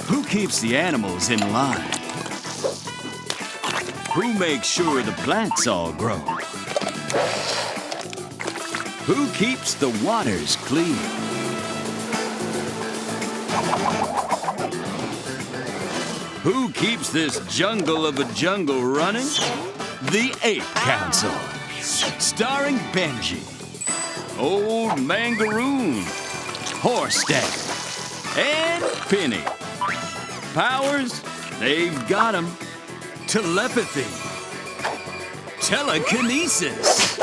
Who keeps the animals in line? Who makes sure the plants all grow? Who keeps the waters clean? Who keeps this jungle of a jungle running? The Ape Council. Starring Benji, Old Mangaroon, Horstack, and Penny. Powers, they've got 'em. Telepathy, telekinesis,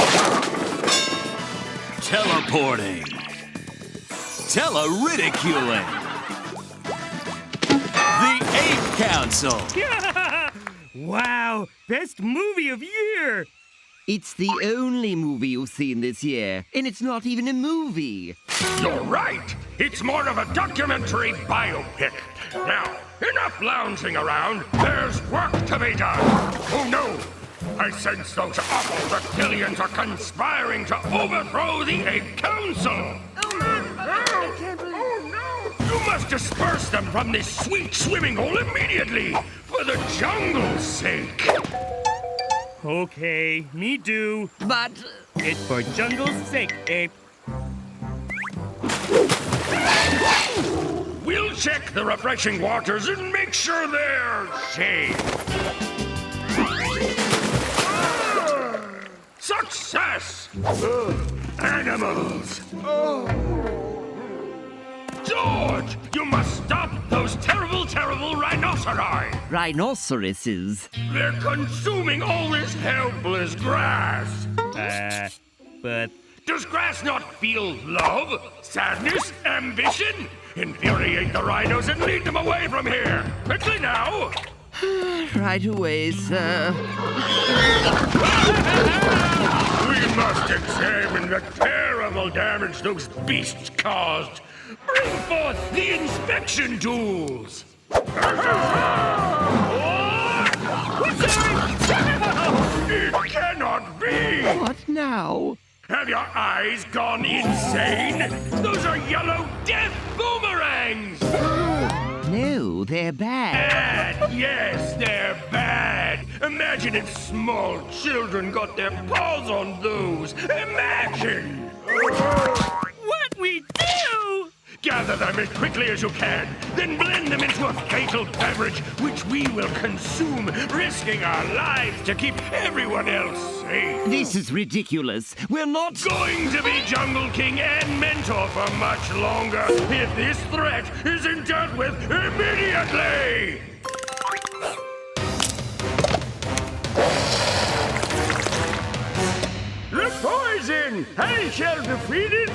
teleporting, tele-ridiculing. The Ape Council. Wow, best movie of year! It's the only movie you've seen this year, and it's not even a movie. You're right. It's more of a documentary biopic. Now, enough lounging around. There's work to be done. Oh, no. I sense those awful reptilians are conspiring to overthrow the Ape Council. Oh, man. I can't believe it. Oh, no. You must disperse them from this sweet swimming hole immediately, for the jungle's sake. Okay, me do. But It's for jungle's sake, Ape. We'll check the refreshing waters and make sure they're safe. Success! Animals! George, you must stop those terrible, terrible rhinoceri! rhinoceroses. They're consuming all this helpless grass! But Does grass not feel love, sadness, ambition? Infuriate the rhinos and lead them away from here! Quickly now! Right away, sir. We must examine the terrible damage those beasts caused. Bring forth the inspection tools! It cannot be! What now? Have your eyes gone insane? Those are yellow death boomerangs! No, they're bad. Bad! Yes, they're bad! Imagine if small children got their paws on those! Imagine! what we do? Gather them as quickly as you can, then blend them into a fatal beverage, which we will consume, risking our lives to keep everyone else safe. This is ridiculous. We're not Going to be Jungle King and Mentor for much longer if this threat isn't dealt with immediately! The poison! I shall defeat it!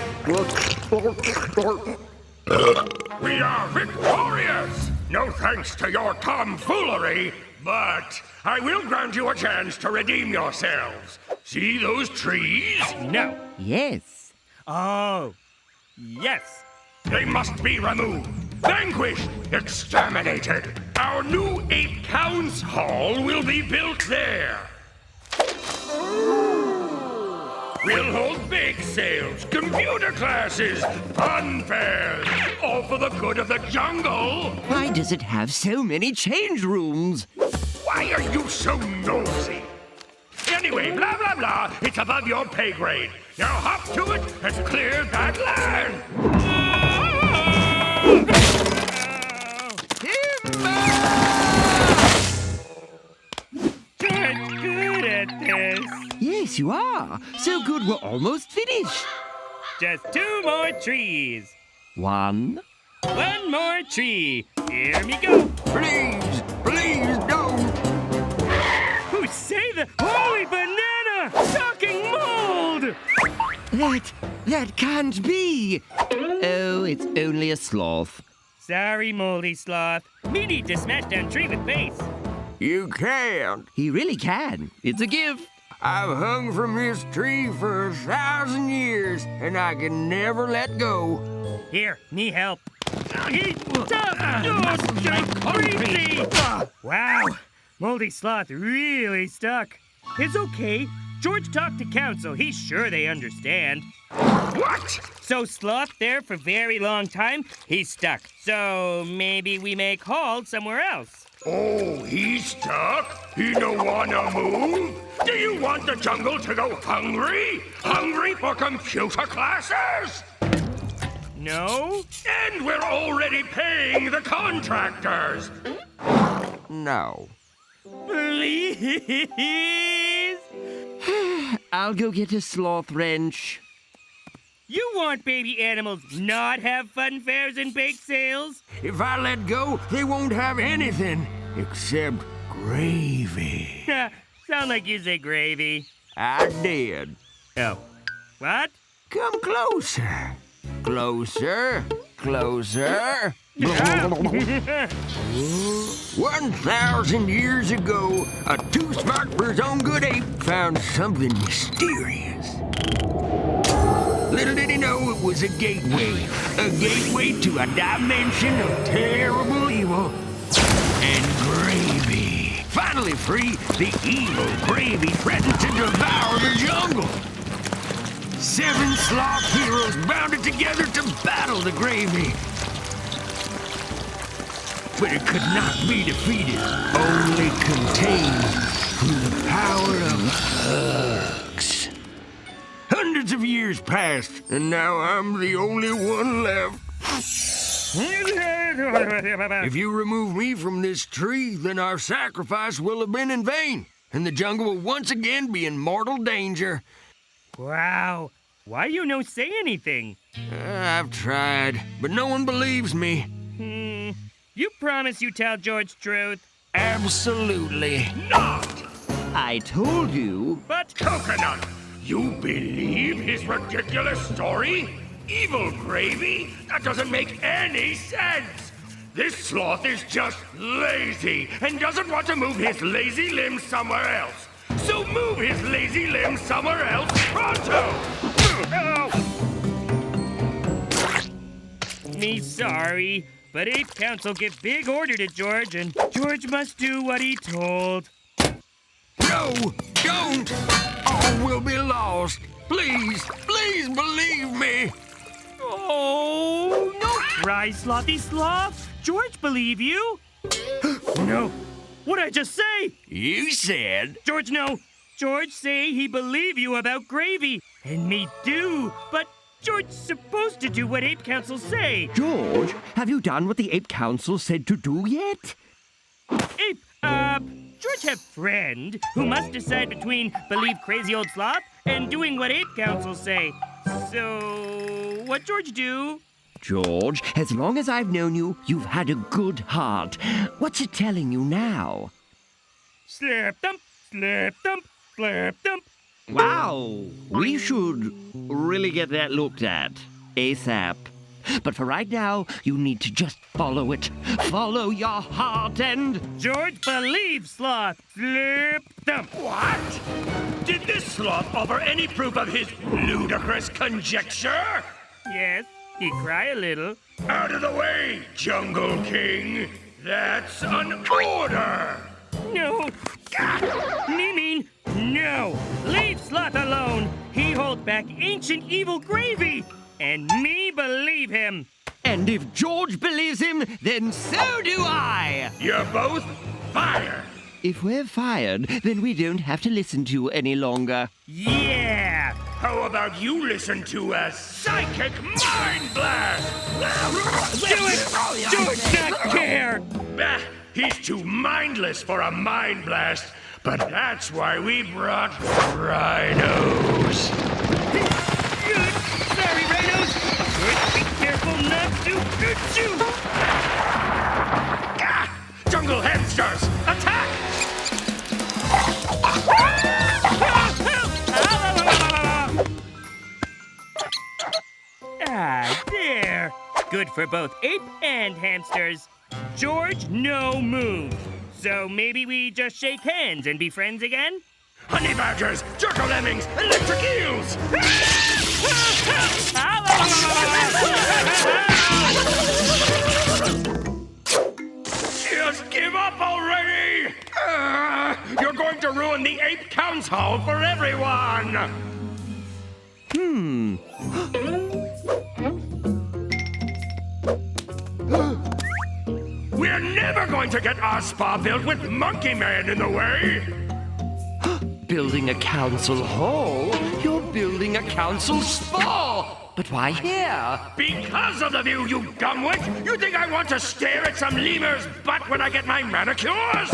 We are victorious! No thanks to your tomfoolery, but I will grant you a chance to redeem yourselves. See those trees? No. Yes. Oh, yes. They must be removed, vanquished, exterminated. Our new Ape Council Hall will be built there. We'll hold bake sales, computer classes, fun fairs, all for the good of the jungle. Why does it have so many change rooms? Why are you so nosy? Anyway, blah, blah, blah, it's above your pay grade. Now hop to it and clear that land. Good at this. Yes, you are. So good we're almost finished. Just 2 more trees. 1. 1 more tree. Here we go. Please, please don't. Who say the holy banana? Talking mold. That can't be. Oh, it's only a sloth. Sorry, moldy sloth. We need to smash down tree with base. You can't. He really can. It's a gift. I've hung from this tree for 1,000 years, and I can never let go. Here, me help. Wow, moldy sloth really stuck. It's okay. George talked to council. He's sure they understand. What? So sloth there for very long time, he's stuck. So maybe we make halt somewhere else. Oh, he's stuck? He don't wanna move? Do you want the jungle to go hungry? Hungry for computer classes? No? And we're already paying the contractors. No. Please? I'll go get a sloth wrench. You want baby animals not have fun fairs and bake sales? If I let go, they won't have anything except gravy. Sound like you say gravy. I did. Oh. What? Come closer. Closer. Closer. 1,000 years ago, a too smart for his own good ape found something mysterious. Little did he know it was a gateway to a dimension of terrible evil and gravy. Finally free, the evil gravy threatened to devour the jungle. 7 sloth heroes bounded together to battle the gravy. But it could not be defeated, only contained through the power of hugs. Hundreds of years passed, and now I'm the only one left. If you remove me from this tree, then our sacrifice will have been in vain, and the jungle will once again be in mortal danger. Wow. Why you no say anything? I've tried, but no one believes me. You promise you tell George truth? Absolutely. Not! I told you. But Coconut! You believe his ridiculous story? Evil gravy? That doesn't make any sense! This sloth is just lazy and doesn't want to move his lazy limbs somewhere else. So move his lazy limbs somewhere else pronto! me sorry, but Ape Council give big order to George, and George must do what he told. No, don't! All will be lost. Please, please believe me. Oh, no cry, Slothy Sloth. George believe you. No, what'd I just say? You said... George, no. George say he believe you about gravy, and me do, but George supposed to do what Ape Council say. George, have you done what the Ape Council said to do yet? Ape, George have friend who must decide between believe crazy old sloth and doing what Ape Council say. So, what George do? George, as long as I've known you, you've had a good heart. What's it telling you now? Slap thump, slap thump, slap thump. Wow! We should really get that looked at. ASAP. But for right now, you need to just follow it. Follow your heart and... George believe sloth. Slap thump. What? Did this sloth offer any proof of his ludicrous conjecture? Yes, he cry a little. Out of the way, Jungle King! That's an order! No. Me mean no. Leave Sloth alone. He hold back ancient evil gravy. And me believe him. And if George believes him, then so do I! You're both fired! If we're fired, then we don't have to listen to you any longer. Yeah. How about you listen to a psychic mind blast? Do it. George not care. Bah, he's too mindless for a mind blast, but that's why we brought rhinos. Sorry, Rhinos. George, be careful not to hurt you. Jungle hamsters, attack! Ah, there. Good for both ape and hamsters. George, no move. So maybe we just shake hands and be friends again? Honey badgers, jerko-lemmings, electric eels! Just give up already! You're going to ruin the Ape Council! dance hall for everyone! We're never going to get our spa built with Monkey Man in the way! Building a council hall? You're building a council spa! But why here? Because of the view, you gumwit! You think I want to stare at some lemur's butt when I get my manicures?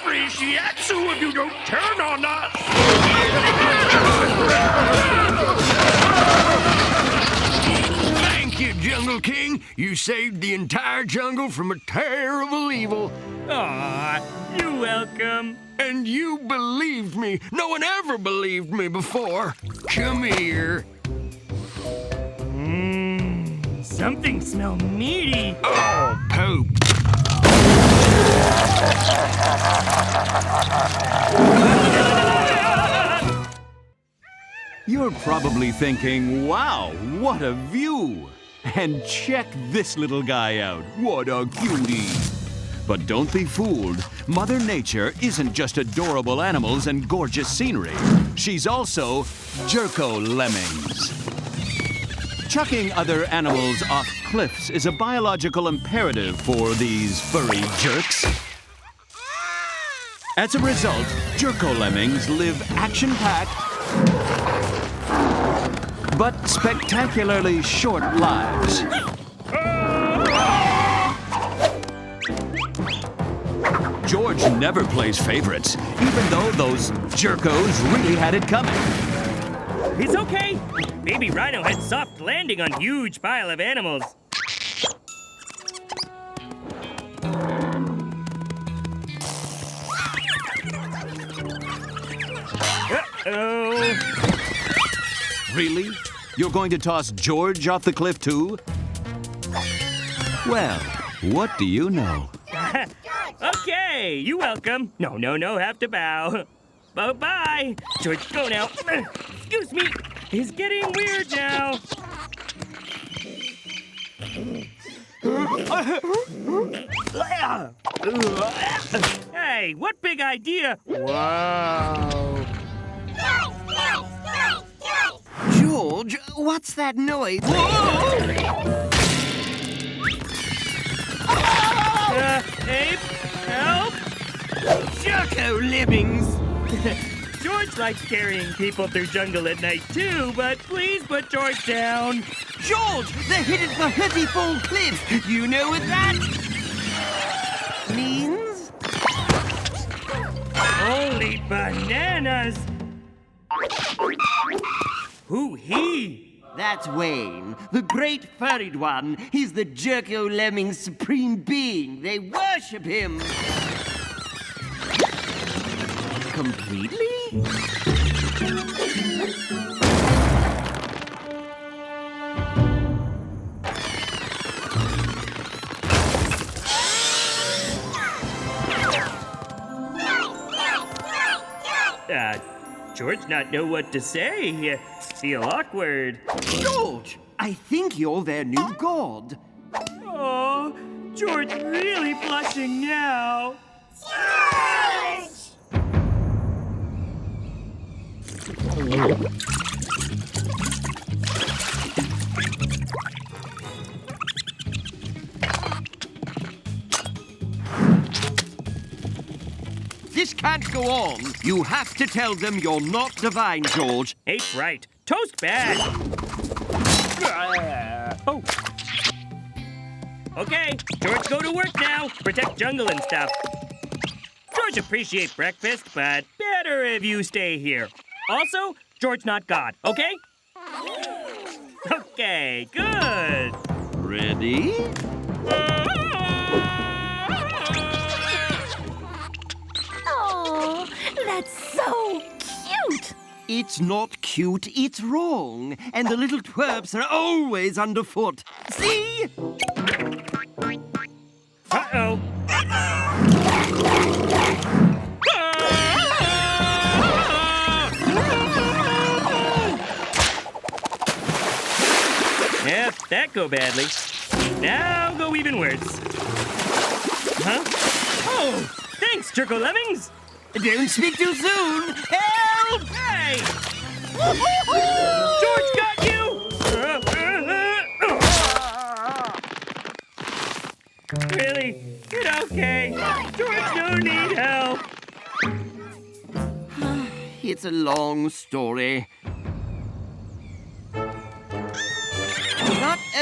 Free shiatsu if you don't turn on us! Thank you, Jungle King. You saved the entire jungle from a terrible evil. Aw, you're welcome. And you believed me. No one ever believed me before. Come here. Something smell meaty. Oh, poop. You're probably thinking, wow, what a view! And check this little guy out. What a cutie! But don't be fooled. Mother Nature isn't just adorable animals and gorgeous scenery. She's also jerko-lemmings. Chucking other animals off cliffs is a biological imperative for these furry jerks. As a result, jerko-lemmings live action-packed but spectacularly short lives. George never plays favorites, even though those jerkos really had it coming. It's okay. Baby Rhino had soft landing on huge pile of animals. Uh-oh. Really? You're going to toss George off the cliff too? Well, what do you know? Okay, you're welcome. No, have to bow. Bye-bye. George, go now. Excuse me. It's getting weird now. Hey, what big idea? Wow. George, what's that noise? Ape, help! Jerko-lemmings! George likes carrying people through jungle at night too, but please put George down. George, they're headed for Hissy Fall Cliff. You know what that means? Holy bananas! Who he? That's Wayne, the great furried one. He's the jerko-lemming's supreme being. They worship him. Completely? George not know what to say. Feel awkward. George, I think you're their new god. Oh, George really blushing now. This can't go on. You have to tell them you're not divine, George. Ape right. Toast bad. Oh. Okay, George, go to work now. Protect jungle and stuff. George appreciate breakfast, but better if you stay here. Also, George not God, okay? Okay, good. Ready? Oh, that's so cute. It's not cute, it's wrong. And the little twerps are always underfoot. See? Uh-oh. Yep, that go badly. Now go even worse. Huh? Oh, Thanks, jerko-lemmings. Don't speak too soon. Help! Hey! George got you! Really? You're okay. George, no need help. It's a long story. Not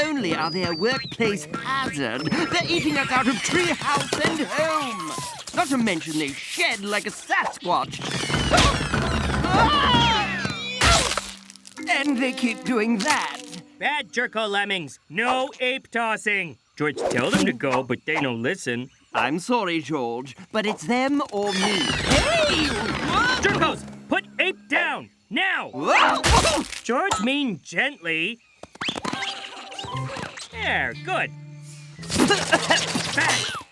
only are they a workplace hazard, they're eating us out of treehouse and home. Not to mention they shed like a Sasquatch. And they keep doing that. Bad jerko-lemmings. No ape tossing. George tell them to go, but they don't listen. I'm sorry, George, but it's them or me. Hey! Jerkos, put ape down, now! Whoa! George, mean gently. There, good.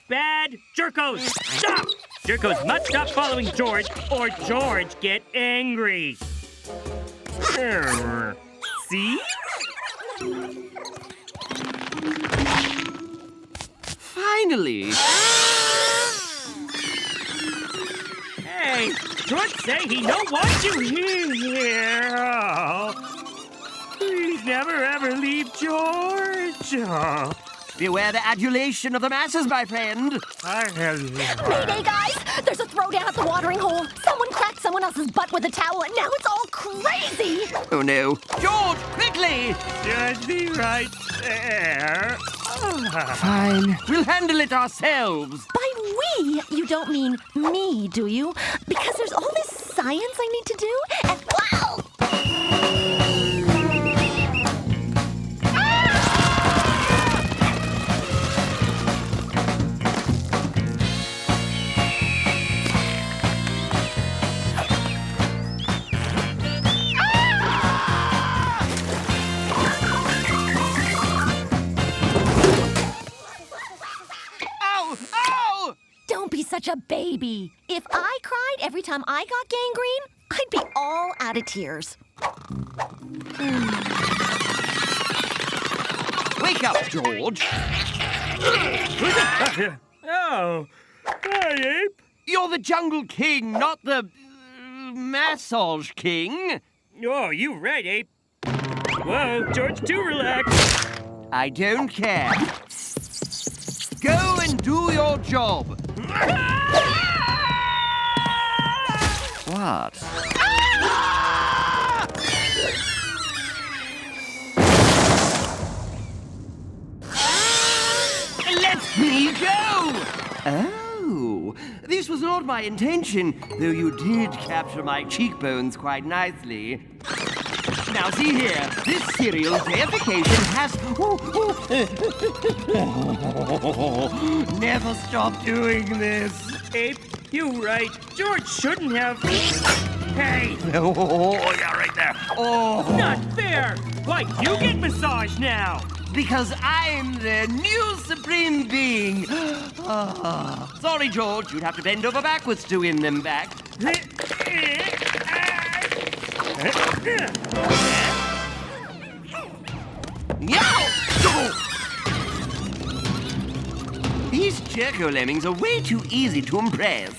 Bad jerkos, stop! Jerkos must stop following George, or George get angry. See? Finally! Hey, George say he no want you here. Oh, please never ever leave George. Oh. Beware the adulation of the masses, my friend. Mayday, guys! There's a throwdown at the watering hole. Someone cracked someone else's butt with a towel, and now it's all crazy! Oh, no. George, quickly! Just be right there. Fine. We'll handle it ourselves. By we, you don't mean me, do you? Because there's all this science I need to do, and wow! Don't be such a baby. If I cried every time I got gangrene, I'd be all out of tears. Wake up, George. Oh, hi, Ape. You're the Jungle King, not the Massage King. Oh, you right, Ape. Whoa, George, too relaxed. I don't care. Go and do your job. What? Let me go! Oh, this was not my intention, though you did capture my cheekbones quite nicely. Now see here, this cereal deification has... Never stop doing this. Ape, you right. George shouldn't have... Hey, Oh, yeah, right there. Oh, not fair. Why, you get massaged now. because I'm the new supreme being. Sorry, George, you'd have to bend over backwards to win them back. These jerko-lemmings are way too easy to impress.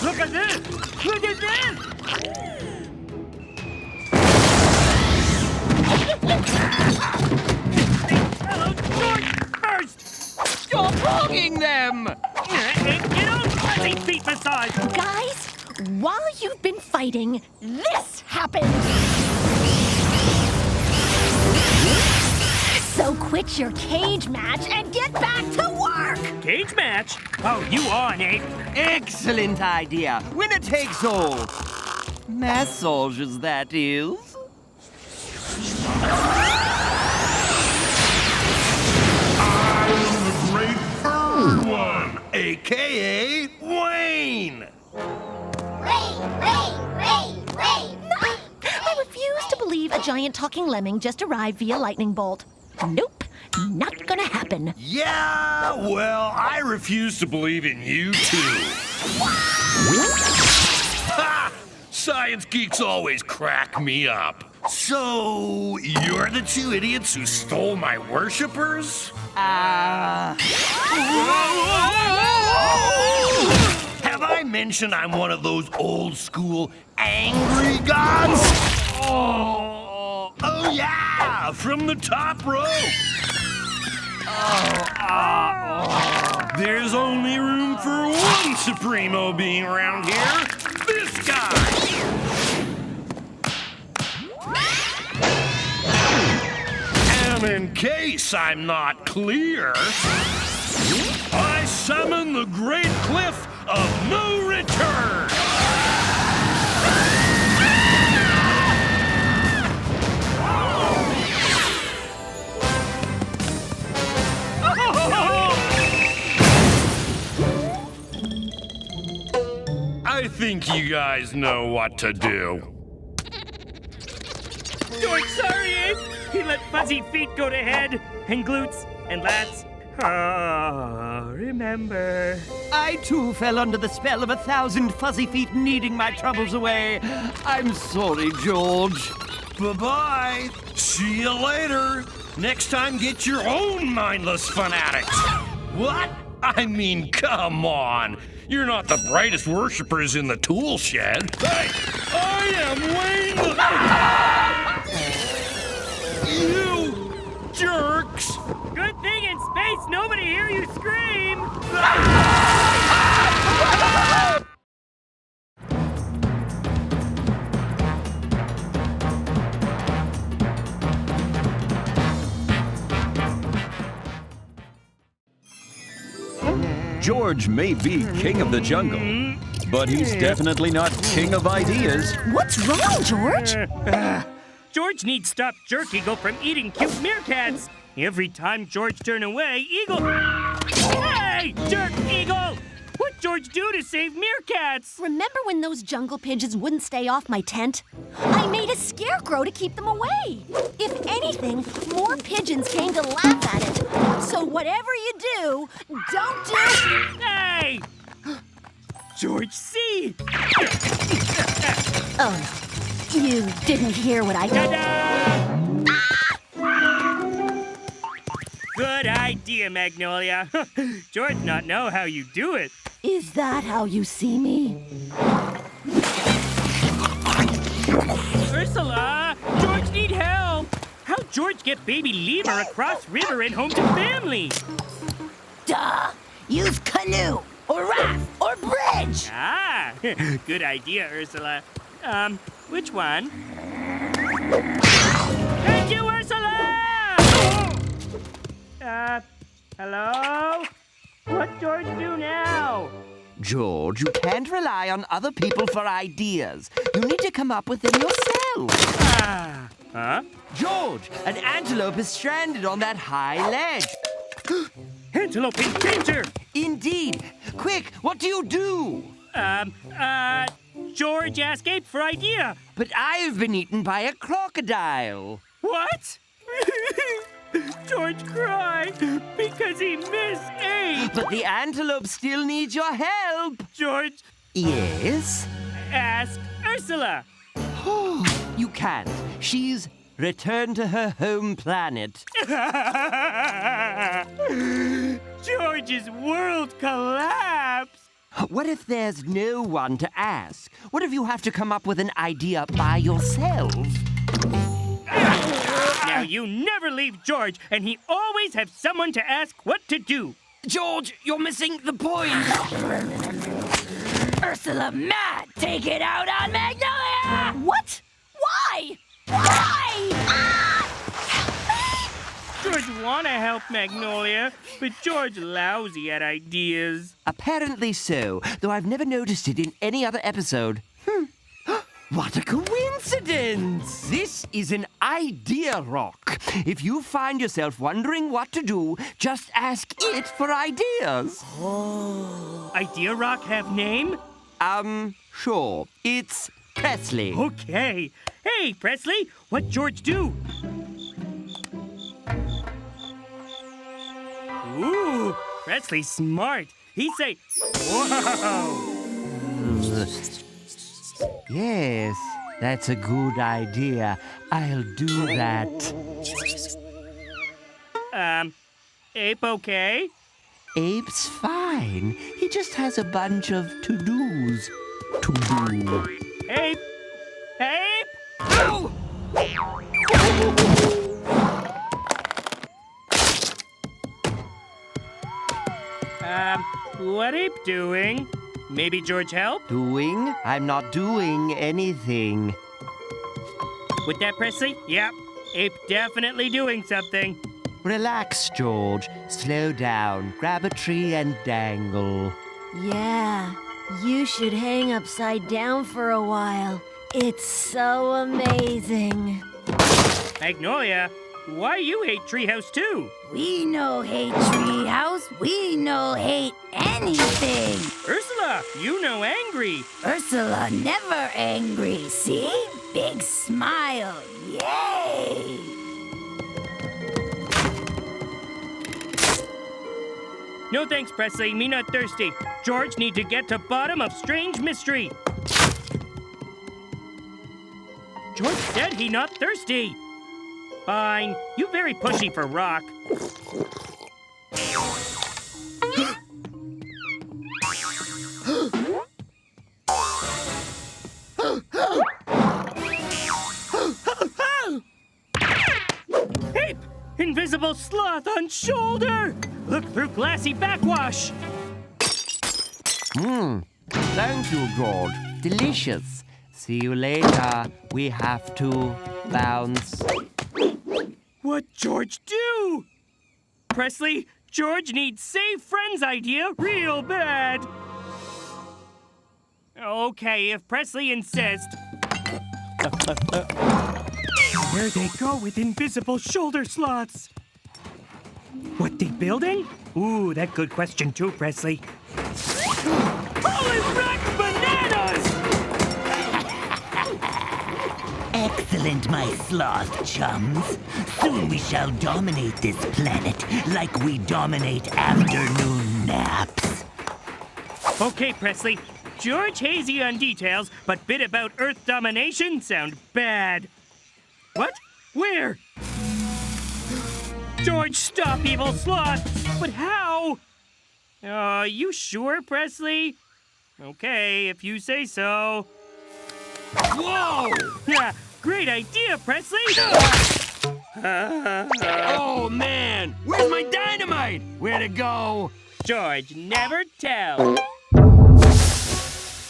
Look at this! Look at this! Hello, George first! Stop hogging them! Get on fuzzy feet massage! Guys, while you've been fighting, this happened! So quit your cage match and get back to work! Cage match? Oh, you on, Ape? Excellent idea. Winner takes all. Massages, that is. I'm the great furry one, a.k.a. Wayne. I refuse to believe a giant talking lemming just arrived via lightning bolt. Nope, not gonna happen. Yeah, well, I refuse to believe in you too. Ha! Science geeks always crack me up. So, you're the two idiots who stole my worshippers? Have I mentioned I'm one of those old school angry gods? Oh yeah, from the top row. There's only room for one Supremo being around here. This guy. And in case I'm not clear, I summon the Great Cliff of No Return. I think you guys know what to do. George, sorry, Ape. He let fuzzy feet go to head, and glutes, and lats. Oh, remember. I too fell under the spell of 1,000 fuzzy feet kneading my troubles away. I'm sorry, George. Bye-bye. See you later. Next time, get your own mindless fanatics. What? I mean, come on. You're not the brightest worshippers in the tool shed. Hey, I am Wayne. You jerks. Good thing in space nobody hear you scream. George may be king of the jungle, but he's definitely not king of ideas. What's wrong, George? George needs stop Jerk Eagle from eating cute meerkats. Every time George turn away, Eagle... Hey, Jerk Eagle! What'd George do to save meerkats? Remember when those jungle pigeons wouldn't stay off my tent? I made a scarecrow to keep them away. If anything, more pigeons came to laugh at it. So whatever you do, don't do... Hey! George C! Oh, you didn't hear what I... Ta-da! Good idea, Magnolia. George not know how you do it. Is that how you see me? Ursula! George need help! How'd George get baby lemur across river and home to family? Duh! Use canoe, or raft, or bridge! Ah, good idea, Ursula. Which one? Thank you, Ursula! Hello? What George do now? George, you can't rely on other people for ideas. You need to come up with them yourself. Huh? George, an antelope is stranded on that high ledge. Antelope in danger! Indeed. Quick, what do you do? George ask Ape for idea. But I've been eaten by a crocodile. What? George cry because he miss Ape. But the antelope still needs your help. George, Yes? ask Ursula. You can't. She's returned to her home planet. George's world collapsed. What if there's no one to ask? What if you have to come up with an idea by yourself? Now you never leave George, and he always have someone to ask what to do. George, you're missing the point. Ursula mad! Take it out on Magnolia! What? Why? Why? George wanna help Magnolia, but George lousy at ideas. Apparently so, though I've never noticed it in any other episode. What a coincidence! This is an idea rock. If you find yourself wondering what to do, just ask it for ideas. Idea Rock have name? Sure, it's Presley. Okay. Hey, Presley, what'd George do? Ooh, Presley's smart. He say, whoa. Yes, that's a good idea. I'll do that. Ape okay? Ape's fine. He just has a bunch of to-dos to do. Ape! Ape! Ow! What Ape doing? Maybe George help? Doing? I'm not doing anything. With that, Presley? Yep. Ape definitely doing something. Relax, George. Slow down. Grab a tree and dangle. Yeah, you should hang upside down for a while. It's so amazing. Magnolia, why you hate Treehouse too? We no hate treehouse. We no hate anything. Ursula, you know angry. Ursula never angry. See? Big smile. Yay! No thanks, Presley. Me not thirsty. George need to get to bottom of strange mystery. George said he not thirsty. Fine. You very pushy for rock. Ape! Invisible sloth on shoulder! Look through glassy backwash! Thank you, George. Delicious. See you later. We have to bounce. What George do? Presley, George needs save friends idea real bad. Okay, if Presley insists. Where they go with invisible shoulder sloths? What they building? Ooh, that good question too, Presley. Holy rock bananas! Excellent, my sloth chums. Soon we shall dominate this planet like we dominate afternoon naps. Okay, Presley. George hazy on details, but bit about Earth domination sound bad. What? Where? George, stop, evil sloth! But how? You sure, Presley? Okay, if you say so. Whoa! Yeah, great idea, Presley! Oh, man! Where's my dynamite? Where'd it go? George, never tell.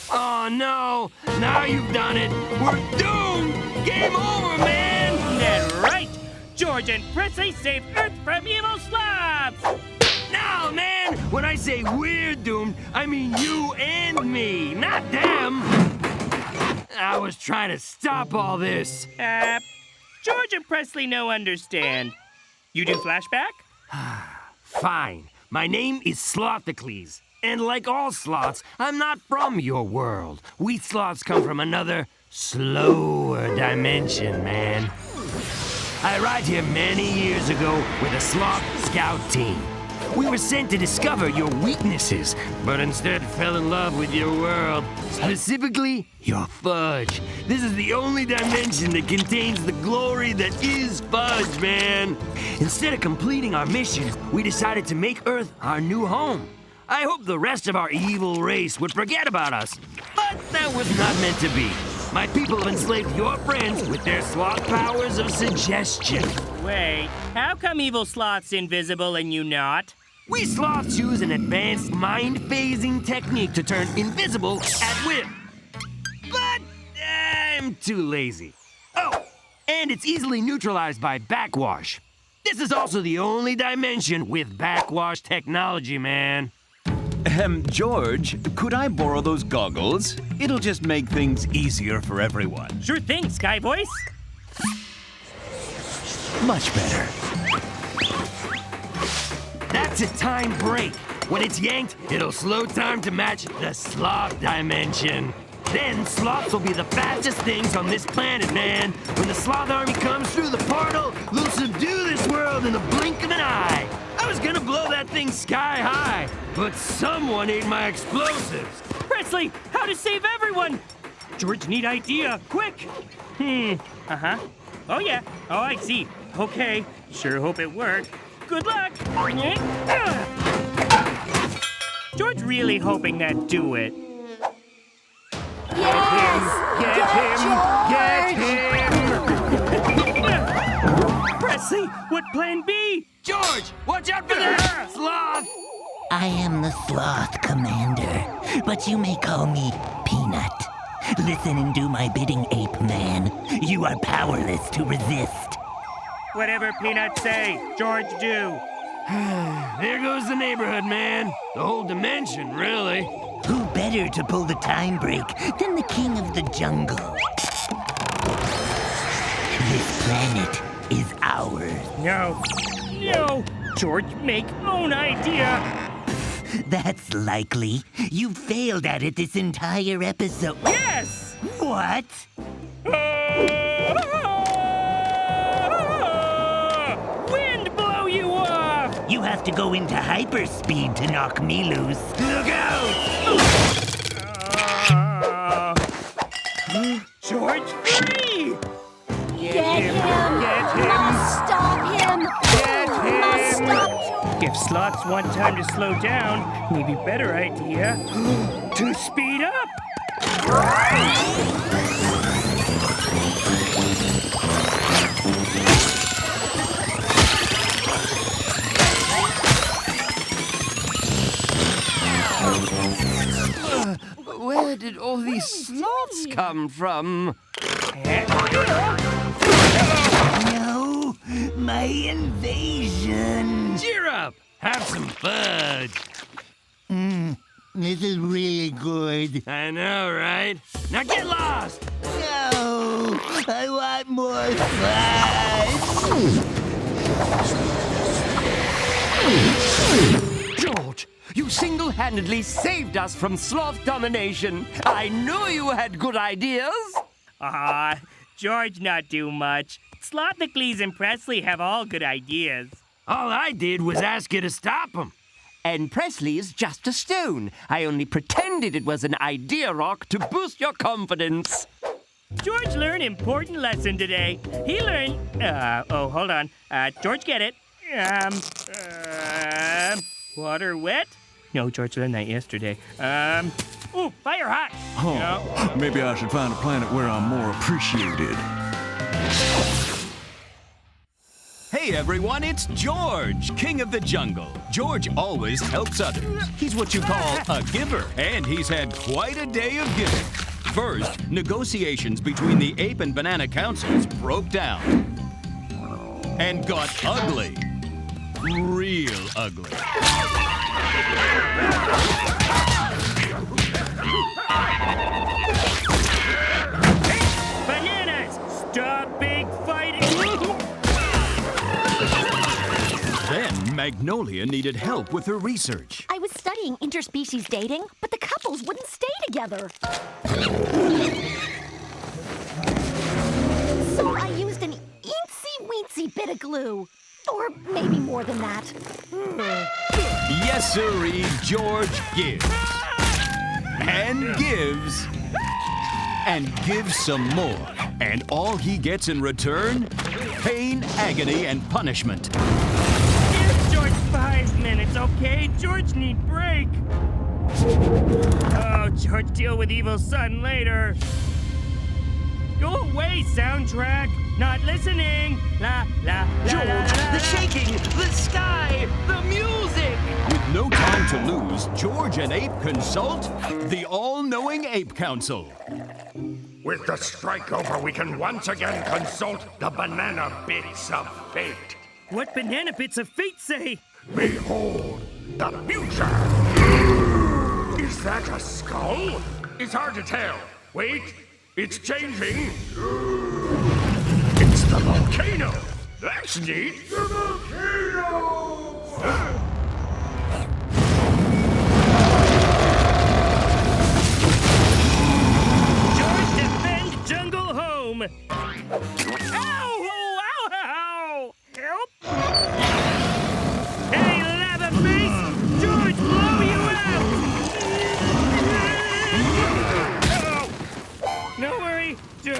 Oh, no! Now you've done it! We're doomed! Game over, man! That's right! George and Presley save Earth from evil sloths! No, man! When I say we're doomed, I mean you and me, not them! I was trying to stop all this. George and Presley no understand. You do flashback? Fine. My name is Slothocles. And like all sloths, I'm not from your world. We sloths come from another, slower dimension, man. I arrived here many years ago with a sloth scout team. We were sent to discover your weaknesses, but instead fell in love with your world. Specifically, your fudge. This is the only dimension that contains the glory that is fudge, man. Instead of completing our mission, we decided to make Earth our new home. I hope the rest of our evil race would forget about us, but that was not meant to be. My people have enslaved your friends with their sloth powers of suggestion. Wait, how come evil sloth's invisible and you not? We sloths use an advanced mind-phasing technique to turn invisible at will. But I'm too lazy. Oh, and it's easily neutralized by backwash. This is also the only dimension with backwash technology, man. George, could I borrow those goggles? It'll just make things easier for everyone. Sure thing, Sky Voice. Much better. That's a time break. When it's yanked, it'll slow time to match the sloth dimension. Then sloths will be the fastest things on this planet, man. When the sloth army comes through the portal, they'll subdue this world in the blink of an eye. I was gonna blow that thing sky high, but someone ate my explosives. Presley, how to save everyone? George, need idea, quick. Uh-huh. Oh, yeah. Oh, I see. Okay. Sure hope it worked. Good luck. George really hoping that do it. Yes! Get him! Presley, what plan B? George, watch out for that sloth! I am the Sloth Commander, but you may call me Peanut. Listen and do my bidding, Ape Man. You are powerless to resist. Whatever Peanut say, George do. There goes the neighborhood, man. The whole dimension, really. Who better to pull the time break than the king of the jungle? This planet is ours. No. George, make own idea. That's likely. You failed at it this entire episode. Yes! What? Wind blow you off! You have to go into hyperspeed to knock me loose. Look out! George, free! Get him! Get him! Must stop him! Get him! Must stop George! If sloths want time to slow down, maybe better idea to speed up. Where did all these sloths come from? No, my invasion. Cheer up! Have some fudge. This is really good. I know, right? Now get lost! No, I want more fudge. George, you single-handedly saved us from sloth domination. I knew you had good ideas. George not do much. Slothicles and Presley have all good ideas. All I did was ask you to stop them. And Presley's just a stone. I only pretended it was an idea rock to boost your confidence. George learned important lesson today. He learned, hold on. George get it. Water wet? No, George learned that yesterday. Fire hot. Maybe I should find a planet where I'm more appreciated. Hey everyone, it's George, king of the jungle. George always helps others. He's what you call a giver, and he's had quite a day of giving. First, negotiations between the Ape and Banana Councils broke down and got ugly. Real ugly. Bananas, stop big fighting. Then Magnolia needed help with her research. I was studying interspecies dating, but the couples wouldn't stay together. So I used an eensy-weensy bit of glue. Or maybe more than that. Yes, sirree, George gives. And gives. And gives some more. And all he gets in return? Pain, agony, and punishment. Give George 5 minutes, okay? George need break. Oh, George, deal with evil son later. Go away, soundtrack. Not listening. La, la, la, George, la, la, the shaking, the sky, the music. With no time to lose, George and Ape consult the all-knowing Ape Council. With the strike over, we can once again consult the banana bits of fate. What banana bits of fate say? Behold, the future! Is that a skull? It's hard to tell. Wait, it's changing. It's the volcano. That's neat. The volcano!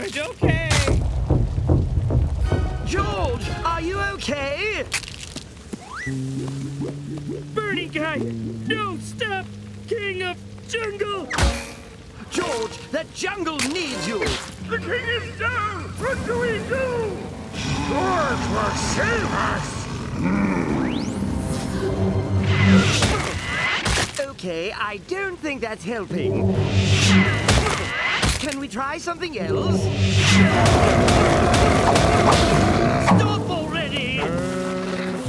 George, okay. George, are you okay? Birdie guy, no, stop! King of Jungle! George, the jungle needs you. The king is down! What do we do? George will save us! Okay, I don't think that's helping. Can we try something else? Stop already!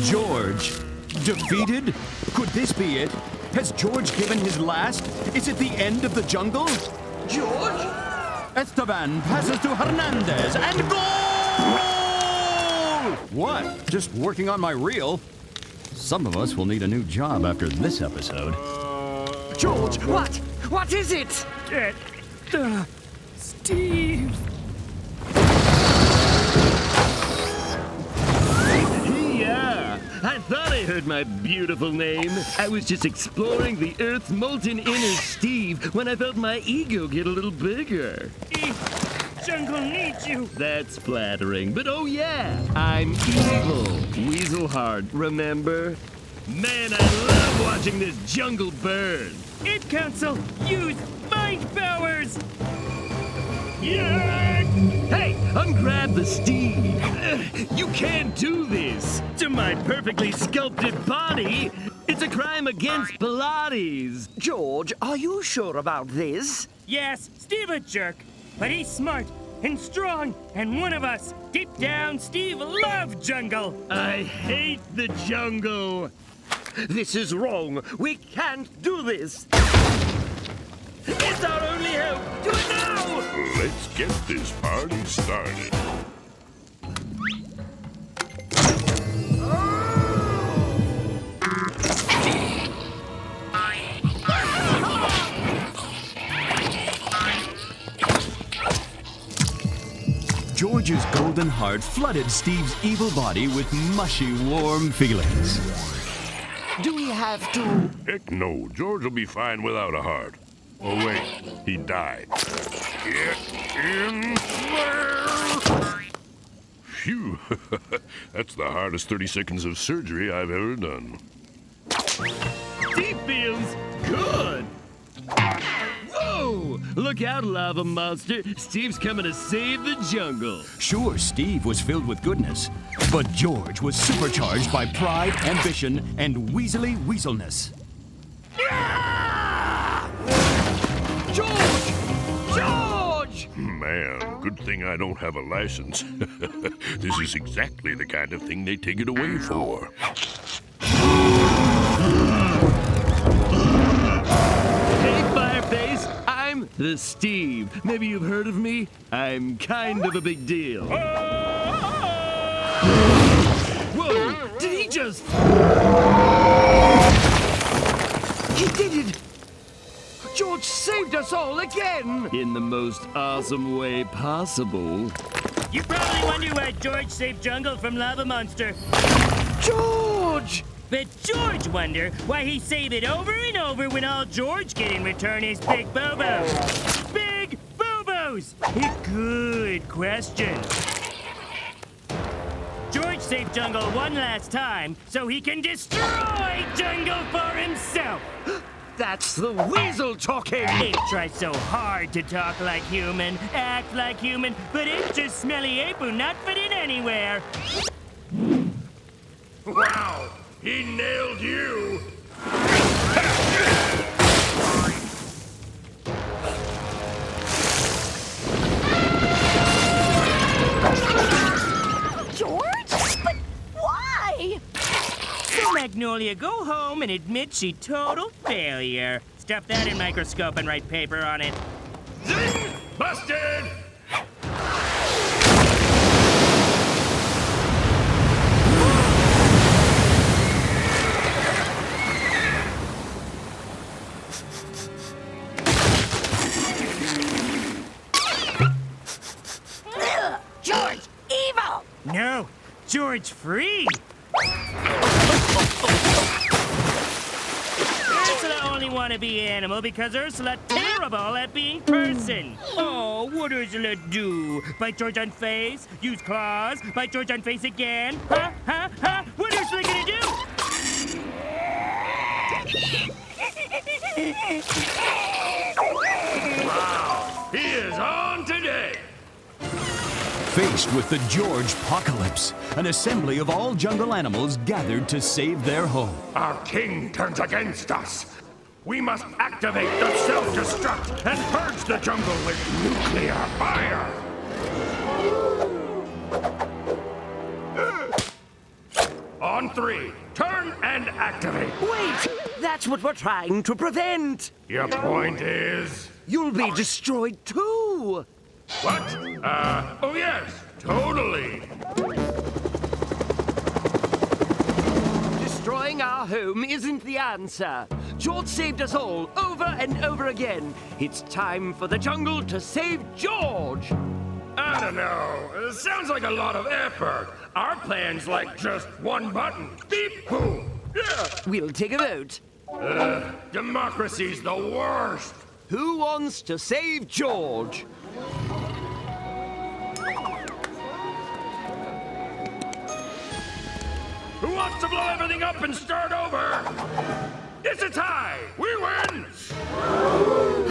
George, defeated? Could this be it? Has George given his last? Is it the end of the jungle? George? Esteban passes to Hernandez and goal! What? Just working on my reel? Some of us will need a new job after this episode. George, what? What is it? Steve! Yeah, I thought I heard my beautiful name. I was just exploring the Earth's molten inner Steve when I felt my ego get a little bigger. Jungle needs you! That's flattering, but oh yeah, I'm evil. Weasel Heart, remember? Man, I love watching this jungle burn. Ape Council, use mind powers! Yeah! Hey, ungrab the Steve. You can't do this to my perfectly sculpted body. It's a crime against Pilates. George, are you sure about this? Yes, Steve a jerk, but he's smart and strong and one of us. Deep down, Steve loves jungle. I hate the jungle. This is wrong. We can't do this. It's our only hope. Do it now! Let's get this party started. George's golden heart flooded Steve's evil body with mushy, warm feelings. Do we have to? Heck no, George will be fine without a heart. Oh wait, he died. Get in there! Phew, that's the hardest 30 seconds of surgery I've ever done. Steve feels good. Whoa! Look out, lava monster. Steve's coming to save the jungle. Sure, Steve was filled with goodness, but George was supercharged by pride, ambition, and weaselly weaselness. George! George! Man, good thing I don't have a license. This is exactly the kind of thing they take it away for. Hey, Fireface, I'm the Steve. Maybe you've heard of me? I'm kind of a big deal. Whoa! Did he just... He did it! George saved us all again! In the most awesome way possible. You probably wonder why George saved jungle from lava monster. George! But George wonder why he saved it over and over when all George get in return is big boo-boos. Big boo-boos! Good question. George saved jungle one last time so he can destroy jungle for himself. That's the weasel talking! Ape tries so hard to talk like human, act like human, but it's just smelly ape who not fit in anywhere. Wow, he nailed you! George? But why? So Magnolia, go home and admit she total failure. Stuff that in microscope and write paper on it. Zing! Busted! Ugh, George, evil! No, George free. That's the only one wannabe animal because Ursula's terrible at being person. Oh, what'd Ursula do? Bite George on face? Use claws? Bite George on face again? Huh? Huh? Huh? What Ursula gonna do? Wow, he is on today. Faced with the George apocalypse, an assembly of all jungle animals gathered to save their home. Our king turns against us. We must activate the self-destruct and purge the jungle with nuclear fire. On 3, turn and activate. Wait! That's what we're trying to prevent! Your point is? You'll be destroyed too! What? Oh yes, totally. Destroying our home isn't the answer. George saved us all, over and over again. It's time for the jungle to save George! I don't know. It sounds like a lot of effort. Our plan's like just one button. Beep, boom. Yeah. We'll take a vote. Democracy's the worst. Who wants to save George? Who wants to blow everything up and start over? It's a tie. We win.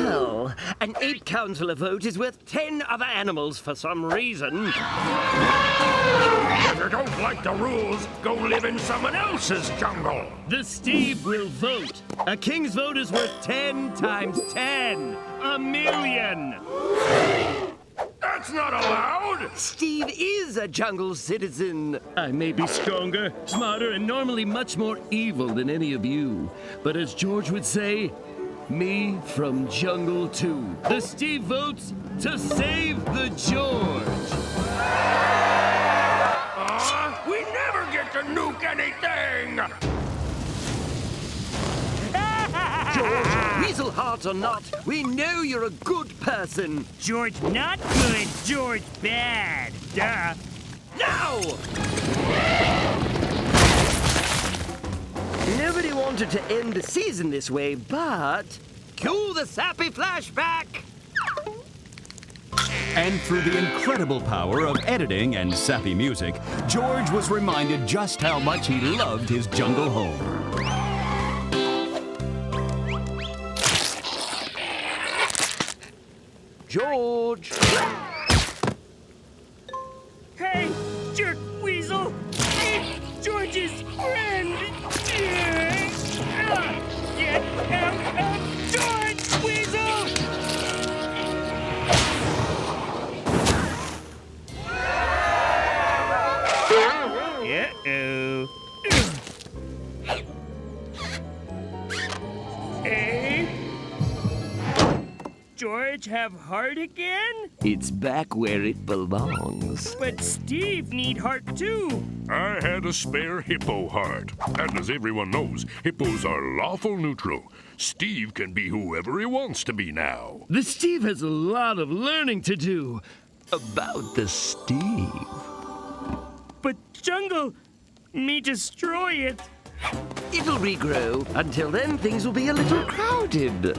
Oh, an Ape Council vote is worth 10 other animals for some reason. If you don't like the rules, go live in someone else's jungle. The Steve will vote. A king's vote is worth 10 times 10. A million. That's not allowed. Steve is a jungle citizen. I may be stronger, smarter, and normally much more evil than any of you. But as George would say, me from Jungle 2. The Steve votes to save the George. We never get to nuke anything. George, weasel heart or not, we know you're a good person. George not good, George bad. Duh. Now! Nobody wanted to end the season this way, but cue the sappy flashback! And through the incredible power of editing and sappy music, George was reminded just how much he loved his jungle home. George! Hey, jerk weasel! Eat George's friend! Get out of George, weasel! Uh-oh. Hey? George have heart again? It's back where it belongs. But Steve need heart too. I had a spare hippo heart. And as everyone knows, hippos are lawful neutral. Steve can be whoever he wants to be now. The Steve has a lot of learning to do. About the Steve. But jungle, me destroy it. It'll regrow. Until then, things will be a little crowded.